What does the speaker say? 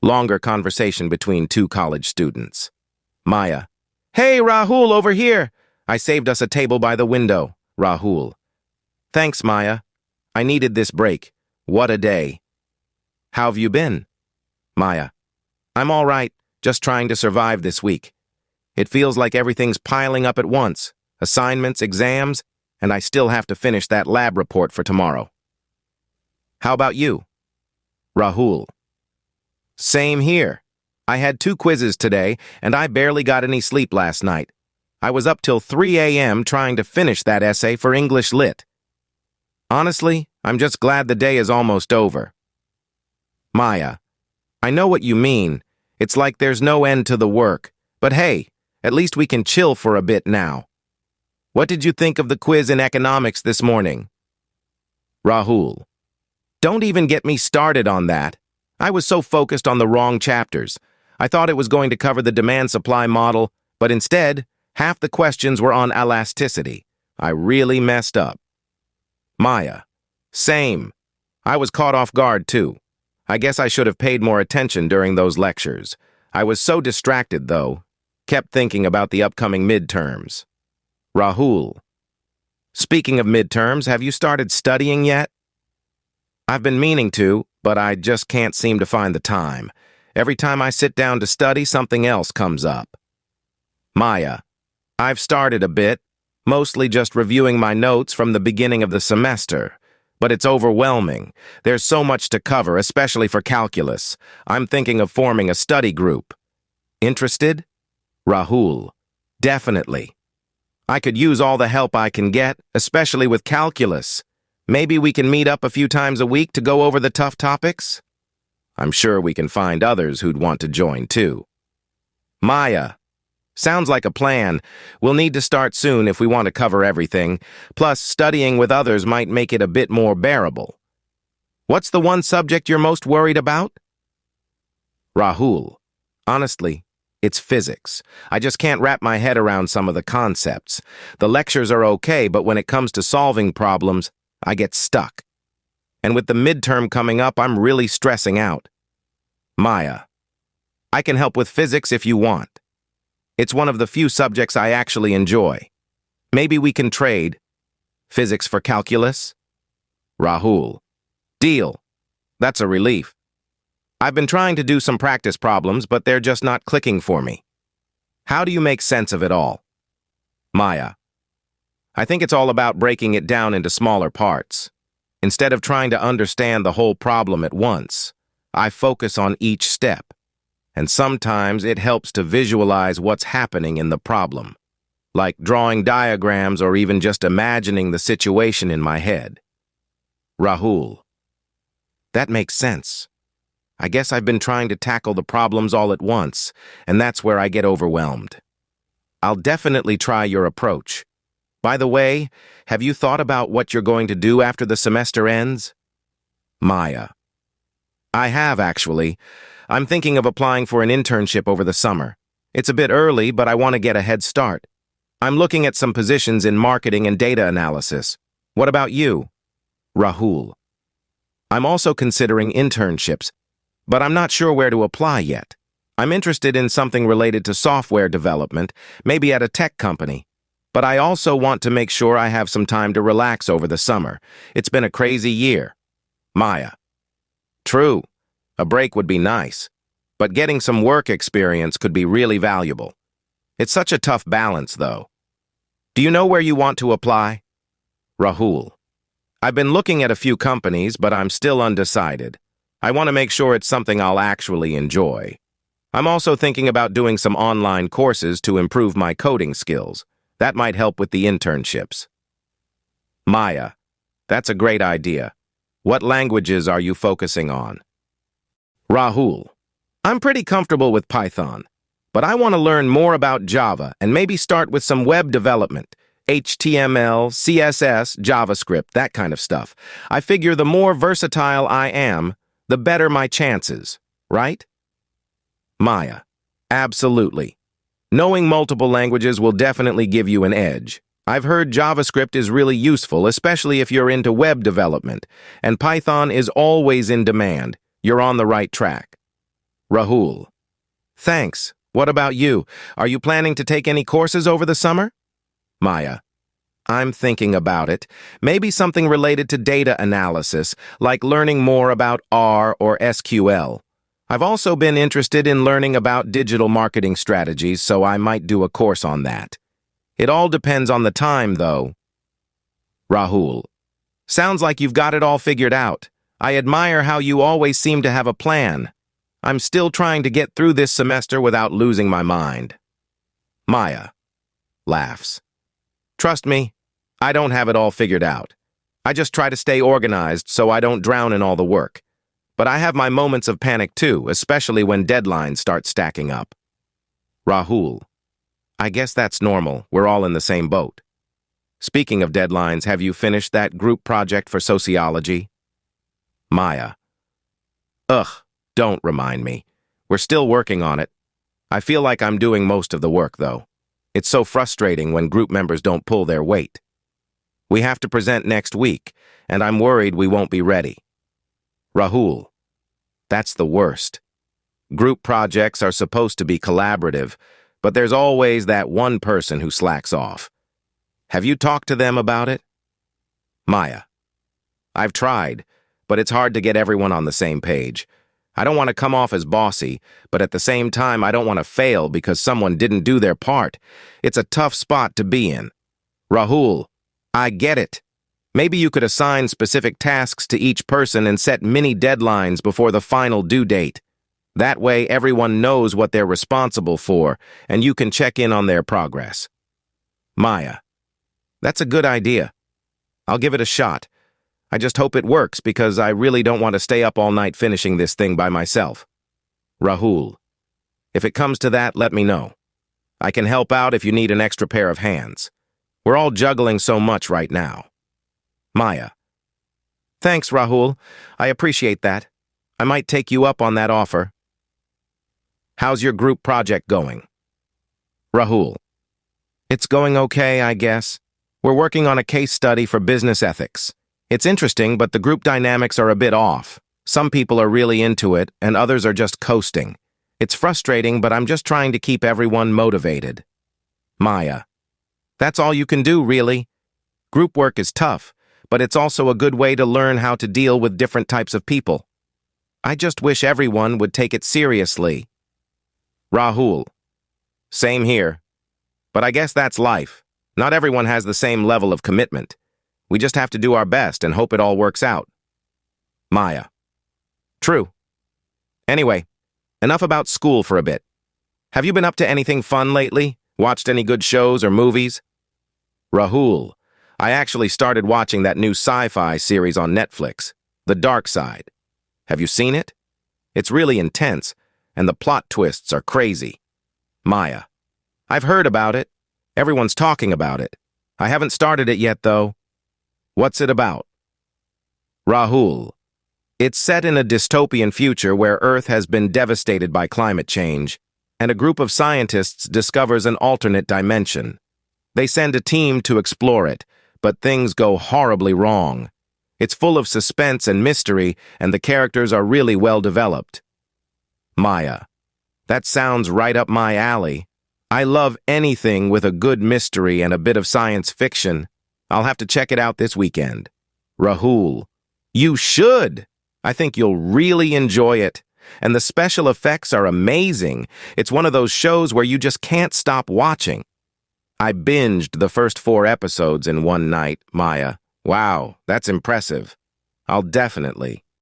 Longer conversation between two college students. Maya. Hey, Rahul, over here. I saved us a table by the window. Rahul. Thanks, Maya. I needed this break. What a day. How have you been? Maya. I'm all right, just trying to survive this week. It feels like everything's piling up at once. Assignments, exams, and I still have to finish that lab report for tomorrow. How about you? Rahul. Same here. I had 2 quizzes today, and I barely got any sleep last night. I was up till 3 a.m. trying to finish that essay for English Lit. Honestly, I'm just glad the day is almost over. Maya. I know what you mean. It's like there's no end to the work. But hey, at least we can chill for a bit now. What did you think of the quiz in economics this morning? Rahul. Don't even get me started on that. I was so focused on the wrong chapters. I thought it was going to cover the demand-supply model, but instead, half the questions were on elasticity. I really messed up. Maya. Same. I was caught off guard, too. I guess I should have paid more attention during those lectures. I was so distracted, though. Kept thinking about the upcoming midterms. Rahul. Speaking of midterms, have you started studying yet? I've been meaning to, but I just can't seem to find the time. Every time I sit down to study, something else comes up. Maya. I've started a bit, mostly just reviewing my notes from the beginning of the semester. But it's overwhelming. There's so much to cover, especially for calculus. I'm thinking of forming a study group. Interested? Rahul. Definitely. I could use all the help I can get, especially with calculus. Maybe we can meet up a few times a week to go over the tough topics? I'm sure we can find others who'd want to join, too. Maya. Sounds like a plan. We'll need to start soon if we want to cover everything. Plus, studying with others might make it a bit more bearable. What's the one subject you're most worried about? Rahul. Honestly, it's physics. I just can't wrap my head around some of the concepts. The lectures are okay, but when it comes to solving problems, I get stuck. And with the midterm coming up, I'm really stressing out. Maya. I can help with physics if you want. It's one of the few subjects I actually enjoy. Maybe we can trade. Physics for calculus? Rahul. Deal. That's a relief. I've been trying to do some practice problems, but they're just not clicking for me. How do you make sense of it all? Maya. I think it's all about breaking it down into smaller parts. Instead of trying to understand the whole problem at once, I focus on each step. And sometimes it helps to visualize what's happening in the problem, like drawing diagrams or even just imagining the situation in my head. Rahul. That makes sense. I guess I've been trying to tackle the problems all at once, and that's where I get overwhelmed. I'll definitely try your approach. By the way, have you thought about what you're going to do after the semester ends? Maya. I have, actually. I'm thinking of applying for an internship over the summer. It's a bit early, but I want to get a head start. I'm looking at some positions in marketing and data analysis. What about you? Rahul. I'm also considering internships, but I'm not sure where to apply yet. I'm interested in something related to software development, maybe at a tech company. But I also want to make sure I have some time to relax over the summer. It's been a crazy year. Maya. True. A break would be nice, but getting some work experience could be really valuable. It's such a tough balance, though. Do you know where you want to apply? Rahul. I've been looking at a few companies, but I'm still undecided. I want to make sure it's something I'll actually enjoy. I'm also thinking about doing some online courses to improve my coding skills. That might help with the internships. Maya. That's a great idea. What languages are you focusing on? Rahul. I'm pretty comfortable with Python, but I want to learn more about Java and maybe start with some web development, HTML, CSS, JavaScript, that kind of stuff. I figure the more versatile I am, the better my chances, right? Maya. Absolutely. Knowing multiple languages will definitely give you an edge. I've heard JavaScript is really useful, especially if you're into web development, and Python is always in demand. You're on the right track. Rahul. Thanks. What about you? Are you planning to take any courses over the summer? Maya. I'm thinking about it. Maybe something related to data analysis, like learning more about R or SQL. I've also been interested in learning about digital marketing strategies, so I might do a course on that. It all depends on the time, though. Rahul. Sounds like you've got it all figured out. I admire how you always seem to have a plan. I'm still trying to get through this semester without losing my mind. Maya. Laughs. Trust me, I don't have it all figured out. I just try to stay organized so I don't drown in all the work. But I have my moments of panic too, especially when deadlines start stacking up. Rahul. I guess that's normal. We're all in the same boat. Speaking of deadlines, have you finished that group project for sociology? Maya. Ugh, don't remind me. We're still working on it. I feel like I'm doing most of the work, though. It's so frustrating when group members don't pull their weight. We have to present next week, and I'm worried we won't be ready. Rahul. That's the worst. Group projects are supposed to be collaborative, but there's always that one person who slacks off. Have you talked to them about it? Maya. I've tried, but it's hard to get everyone on the same page. I don't want to come off as bossy, but at the same time, I don't want to fail because someone didn't do their part. It's a tough spot to be in. Rahul, I get it. Maybe you could assign specific tasks to each person and set mini deadlines before the final due date. That way, everyone knows what they're responsible for, and you can check in on their progress. Maya. That's a good idea. I'll give it a shot. I just hope it works because I really don't want to stay up all night finishing this thing by myself. Rahul. If it comes to that, let me know. I can help out if you need an extra pair of hands. We're all juggling so much right now. Maya. Thanks, Rahul. I appreciate that. I might take you up on that offer. How's your group project going? Rahul. It's going okay, I guess. We're working on a case study for business ethics. It's interesting, but the group dynamics are a bit off. Some people are really into it, and others are just coasting. It's frustrating, but I'm just trying to keep everyone motivated. Maya. That's all you can do, really. Group work is tough, but it's also a good way to learn how to deal with different types of people. I just wish everyone would take it seriously. Rahul. Same here. But I guess that's life. Not everyone has the same level of commitment. We just have to do our best and hope it all works out. Maya. True. Anyway, enough about school for a bit. Have you been up to anything fun lately? Watched any good shows or movies? Rahul. I actually started watching that new sci-fi series on Netflix, The Dark Side. Have you seen it? It's really intense, and the plot twists are crazy. Maya. I've heard about it. Everyone's talking about it. I haven't started it yet, though. What's it about? Rahul. It's set in a dystopian future where Earth has been devastated by climate change, and a group of scientists discovers an alternate dimension. They send a team to explore it, but things go horribly wrong. It's full of suspense and mystery, and the characters are really well developed. Maya. That sounds right up my alley. I love anything with a good mystery and a bit of science fiction. I'll have to check it out this weekend. Rahul. You should! I think you'll really enjoy it. And the special effects are amazing. It's one of those shows where you just can't stop watching. I binged the first 4 episodes in one night, Maya. Wow, that's impressive. I'll definitely